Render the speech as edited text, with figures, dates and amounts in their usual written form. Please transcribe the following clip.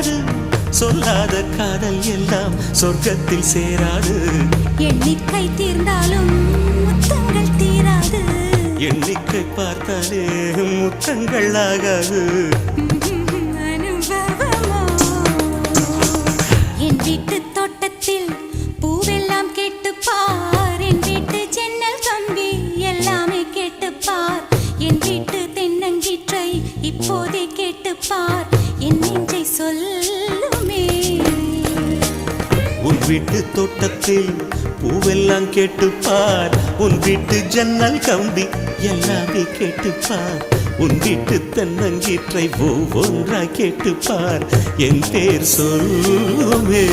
தீராது சொல்லாத காதல் எல்லாம் சொர்க்கத்தில் சேராது எண்ணிக்கை தீர்ந்தாலும் முத்தங்கள் தீராது எண்ணிக்கை பார்த்தாலே முத்தங்கள் ஆகாது அனுபவமோ என் வீட்டு தோட்டத்தில் பூவெல்லாம் கேட்டுப்பார் என் வீட்டு ஜன்னல் கம்பி எல்லாமே கேட்டுப்பார் என் வீட்டு தென்னங்கீற்றை இப்போதே கேட்டுப்பார் என் நெஞ்சை சொல்லுமே உன் வீட்டு தோட்டத்தில் பூவெல்லாம் கேட்டுப்பார் உன் வீட்டு ஜன்னல் கம்பி எல்லாமே கேட்டுப்பார் உன் வீட்டு தென்னங்கீற்றை ஒவ்வொன்றாய் கேட்டுப்பார் என் பேர் சொல்லுமே